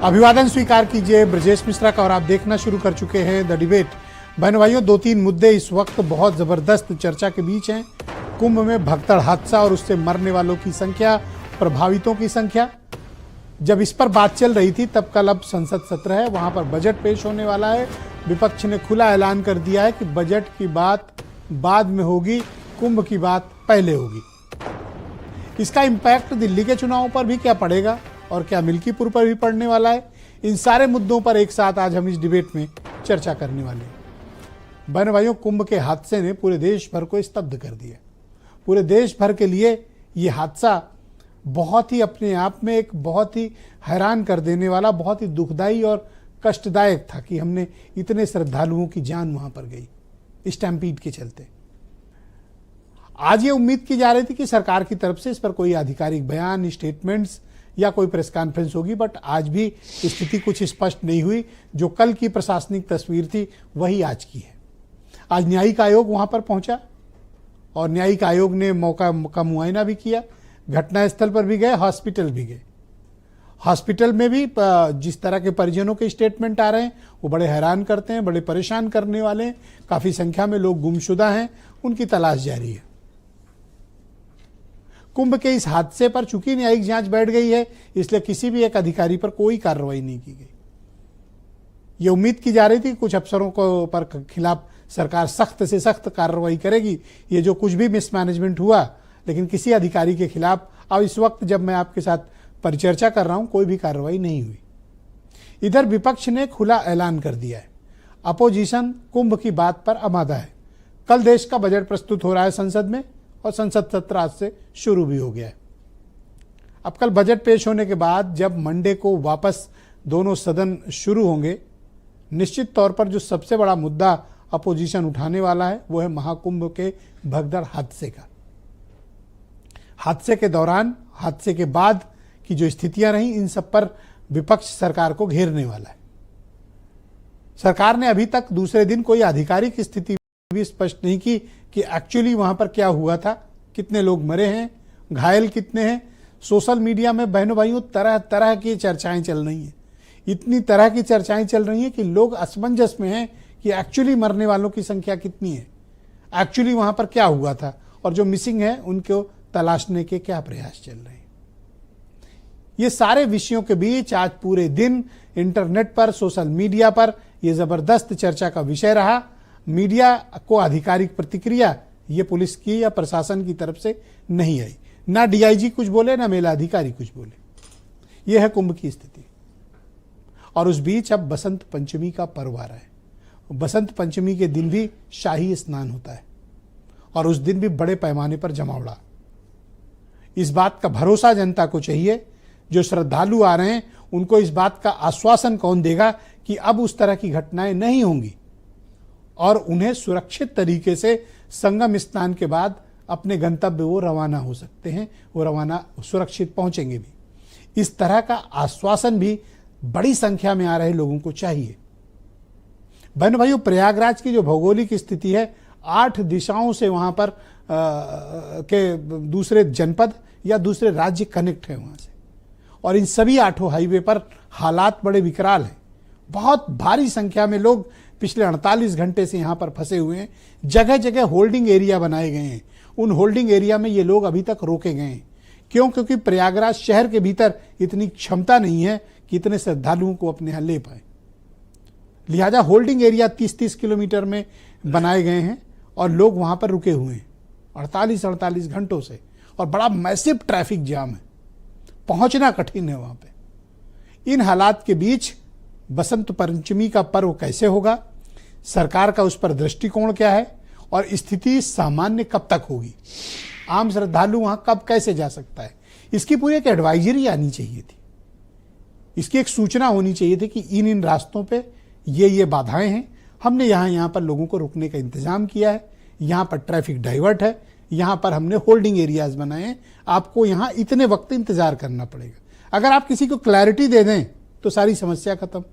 अभिवादन स्वीकार कीजिए ब्रजेश मिश्रा का और आप देखना शुरू कर चुके हैं द डिबेट। बहनों भाइयों, दो तीन मुद्दे इस वक्त बहुत जबरदस्त चर्चा के बीच हैं। कुंभ में भगदड़ हादसा और उससे मरने वालों की संख्या, प्रभावितों की संख्या। जब इस पर बात चल रही थी तब कल अब संसद सत्र है, वहां पर बजट पेश होने वाला है। विपक्ष ने खुला ऐलान कर दिया है कि बजट की बात बाद में होगी, कुंभ की बात पहले होगी। इसका इम्पैक्ट दिल्ली के चुनावों पर भी क्या पड़ेगा और क्या मिल्कीपुर पर भी पड़ने वाला है, इन सारे मुद्दों पर एक साथ आज हम इस डिबेट में चर्चा करने वाले हैं। बहन भाइयों, कुंभ के हादसे ने पूरे देश भर को स्तब्ध कर दिया। पूरे देश भर के लिए ये हादसा बहुत ही अपने आप में एक बहुत ही हैरान कर देने वाला, बहुत ही दुखदाई और कष्टदायक था कि हमने इतने श्रद्धालुओं की जान वहां पर गई स्टैम्पीड के चलते। आज ये उम्मीद की जा रही थी कि सरकार की तरफ से इस पर कोई आधिकारिक बयान, स्टेटमेंट्स या कोई प्रेस कॉन्फ्रेंस होगी, बट आज भी स्थिति कुछ स्पष्ट नहीं हुई। जो कल की प्रशासनिक तस्वीर थी वही आज की है। आज न्यायिक आयोग वहां पर पहुंचा और न्यायिक आयोग ने मौका का मुआयना भी किया, घटनास्थल पर भी गए, हॉस्पिटल भी गए। हॉस्पिटल में भी जिस तरह के परिजनों के स्टेटमेंट आ रहे हैं वो बड़े हैरान करते हैं, बड़े परेशान करने वाले हैं। काफी संख्या में लोग गुमशुदा हैं, उनकी तलाश जारी है। कुंभ के इस हादसे पर चूंकि न्यायिक जांच बैठ गई है, इसलिए किसी भी एक अधिकारी पर कोई कार्रवाई नहीं की गई। ये उम्मीद की जा रही थी कुछ अफसरों को पर खिलाफ सरकार सख्त से सख्त कार्रवाई करेगी, ये जो कुछ भी मिसमैनेजमेंट हुआ, लेकिन किसी अधिकारी के खिलाफ अब इस वक्त जब मैं आपके साथ परिचर्चा कर रहा हूं कोई भी कार्रवाई नहीं हुई। इधर विपक्ष ने खुला ऐलान कर दिया है, अपोजिशन कुंभ की बात पर आमादा है। कल देश का बजट प्रस्तुत हो रहा है संसद में और संसद सत्र आज से शुरू भी हो गया है। अब कल बजट पेश होने के बाद जब मंडे को वापस दोनों सदन शुरू होंगे, निश्चित तौर पर जो सबसे बड़ा मुद्दा अपोजिशन उठाने वाला है वो है महाकुंभ के भगदड़ हादसे का। हादसे के दौरान, हादसे के बाद की जो स्थितियां रहीं, इन सब पर विपक्ष सरकार को घेरने वाला है। सरकार ने अभी तक दूसरे दिन कोई आधिकारिक स्थिति भी स्पष्ट नहीं की कि एक्चुअली वहां पर क्या हुआ था, कितने लोग मरे हैं, घायल कितने हैं। सोशल मीडिया में बहनों भाइयों तरह तरह की चर्चाएं चल रही हैं। इतनी तरह की चर्चाएं चल रही हैं कि लोग असमंजस में हैं कि एक्चुअली मरने वालों की संख्या कितनी है, एक्चुअली वहां पर क्या हुआ था, और जो मिसिंग है उनको तलाशने के क्या प्रयास चल रहे हैं। ये सारे विषयों के बीच आज पूरे दिन इंटरनेट पर, सोशल मीडिया पर यह जबरदस्त चर्चा का विषय रहा। मीडिया को आधिकारिक प्रतिक्रिया ये पुलिस की या प्रशासन की तरफ से नहीं आई, ना डीआईजी कुछ बोले, ना मेला अधिकारी कुछ बोले। यह है कुंभ की स्थिति। और उस बीच अब बसंत पंचमी का पर्व आ रहा है। बसंत पंचमी के दिन भी शाही स्नान होता है और उस दिन भी बड़े पैमाने पर जमावड़ा। इस बात का भरोसा जनता को चाहिए। जो श्रद्धालु आ रहे हैं उनको इस बात का आश्वासन कौन देगा कि अब उस तरह की घटनाएं नहीं होंगी और उन्हें सुरक्षित तरीके से संगम स्नान के बाद अपने गंतव्य वो रवाना हो सकते हैं, वो रवाना सुरक्षित पहुंचेंगे भी। इस तरह का आश्वासन भी बड़ी संख्या में आ रहे लोगों को चाहिए। बहन भाइयों, प्रयागराज की जो भौगोलिक स्थिति है, 8 दिशाओं से वहां पर के दूसरे जनपद या दूसरे राज्य कनेक्ट है वहां से, और इन सभी 8 हाईवे पर हालात बड़े विकराल हैं। बहुत भारी संख्या में लोग पिछले 48 घंटे से यहां पर फंसे हुए हैं। जगह जगह होल्डिंग एरिया बनाए गए हैं। उन होल्डिंग एरिया में ये लोग अभी तक रोके गए हैं। क्यों? क्योंकि प्रयागराज शहर के भीतर इतनी क्षमता नहीं है कि इतने श्रद्धालुओं को अपने यहां ले पाए। लिहाजा होल्डिंग एरिया 30-30 किलोमीटर में बनाए गए हैं और लोग वहां पर रुके हुए हैं 48 घंटों से, और बड़ा मैसिव ट्रैफिक जाम है, पहुंचना कठिन है वहां पे। इन हालात के बीच बसंत पंचमी का पर्व कैसे होगा, सरकार का उस पर दृष्टिकोण क्या है, और स्थिति सामान्य कब तक होगी, आम श्रद्धालु वहां कब कैसे जा सकता है, इसकी पूरी एक एडवाइजरी आनी चाहिए थी। इसकी एक सूचना होनी चाहिए थी कि इन रास्तों पे ये बाधाएं हैं, हमने यहाँ पर लोगों को रुकने का इंतजाम किया है, यहाँ पर ट्रैफिक डाइवर्ट है, यहाँ पर हमने होल्डिंग एरियाज बनाए हैं, आपको यहाँ इतने वक्त इंतजार करना पड़ेगा। अगर आप किसी को क्लैरिटी दे दें तो सारी समस्या खत्म।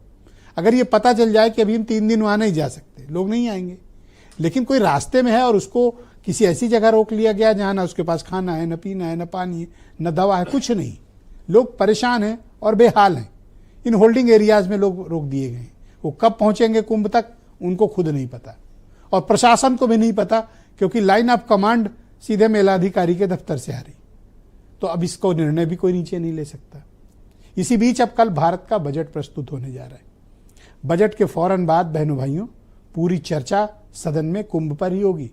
अगर ये पता चल जाए कि अभी हम 3 दिन वहां नहीं जा सकते, लोग नहीं आएंगे। लेकिन कोई रास्ते में है और उसको किसी ऐसी जगह रोक लिया गया जहां ना उसके पास खाना है, न पीना है, न पानी है, न दवा है, कुछ नहीं, लोग परेशान हैं और बेहाल हैं। इन होल्डिंग एरियाज में लोग रोक दिए गए हैं। वो कब पहुंचेंगे कुंभ तक उनको खुद नहीं पता, और प्रशासन को भी नहीं पता, क्योंकि लाइन ऑफ कमांड सीधे मेलाधिकारी के दफ्तर से आ रही। तो अब इसको निर्णय भी कोई नीचे नहीं ले सकता। इसी बीच अब कल भारत का बजट प्रस्तुत होने जा रहा है। बजट के फौरन बाद बहनों भाइयों पूरी चर्चा सदन में कुंभ पर ही होगी,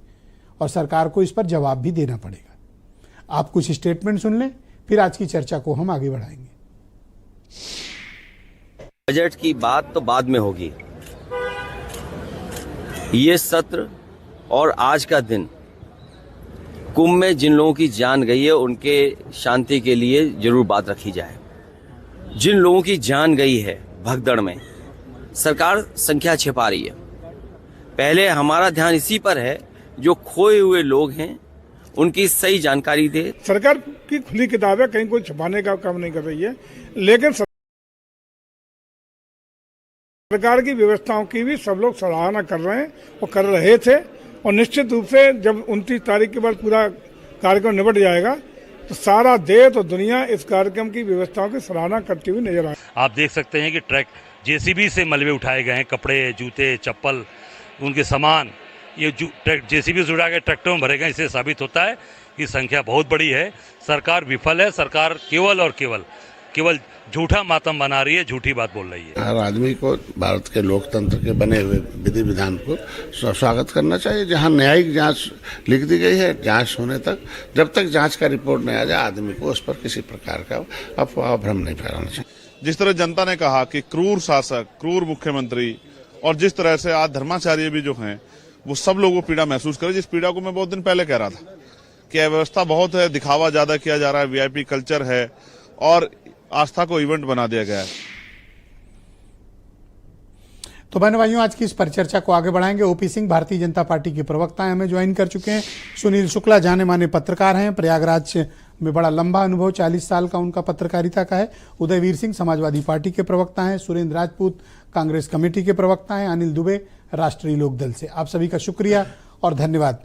और सरकार को इस पर जवाब भी देना पड़ेगा। आप कुछ स्टेटमेंट सुन लें, फिर आज की चर्चा को हम आगे बढ़ाएंगे। बजट की बात तो बाद में होगी। ये सत्र और आज का दिन कुंभ में जिन लोगों की जान गई है उनके शांति के लिए जरूर बात रखी जाए। जिन लोगों की जान गई है भगदड़ में, सरकार संख्या छिपा रही है। पहले हमारा ध्यान इसी पर है जो खोए हुए लोग हैं उनकी सही जानकारी दे। सरकार की खुली किताब है, कहीं कोई छुपाने का काम नहीं कर रही है, लेकिन सरकार की व्यवस्थाओं की भी सब लोग सराहना कर रहे हैं और कर रहे थे। और निश्चित रूप से जब 29 तारीख के बाद पूरा कार्यक्रम निपट जाएगा तो सारा देश और दुनिया इस कार्यक्रम की व्यवस्थाओं की सराहना करती हुई नजर आए। आप देख सकते हैं कि ट्रक जेसीबी से मलबे उठाए गए हैं, कपड़े, जूते, चप्पल, उनके सामान, ये जेसीबी से उठा के ट्रैक्टरों में भरे गए। इससे साबित होता है कि संख्या बहुत बड़ी है। सरकार विफल है। सरकार केवल और केवल झूठा मातम बना रही है, झूठी बात बोल रही है। हर आदमी को भारत के लोकतंत्र के बने हुए विधि विधान को स्वागत करना चाहिए। जहां न्यायिक जांच लिख दी गई है, जांच होने तक, जब तक जांच का रिपोर्ट नहीं आ जाए, आदमी को उस पर किसी प्रकार का अफवाह भ्रम नहीं फैलाना चाहिए। जिस तरह जनता ने कहा कि क्रूर शासक, क्रूर मुख्यमंत्री, और जिस तरह से आज धर्माचार्य भी जो हैं वो सब लोगों को पीड़ा महसूस करे, जिस पीड़ा को मैं बहुत दिन पहले कह रहा था कि अव्यवस्था बहुत है, दिखावा ज्यादा किया जा रहा है, वीआईपी कल्चर है और आस्था को इवेंट बना दिया गया है। तो बहनों भाइयों, आज की इस परिचर्चा को आगे बढ़ाएंगे। ओपी सिंह भारतीय जनता पार्टी के प्रवक्ता हमें ज्वाइन कर चुके हैं। सुनील शुक्ला जाने माने पत्रकार हैं, प्रयागराज में बड़ा लंबा अनुभव 40 साल का उनका पत्रकारिता का है। उदयवीर सिंह समाजवादी पार्टी के प्रवक्ता हैं। सुरेंद्र राजपूत कांग्रेस कमेटी के प्रवक्ता हैं। अनिल दुबे राष्ट्रीय लोकदल से। आप सभी का शुक्रिया और धन्यवाद।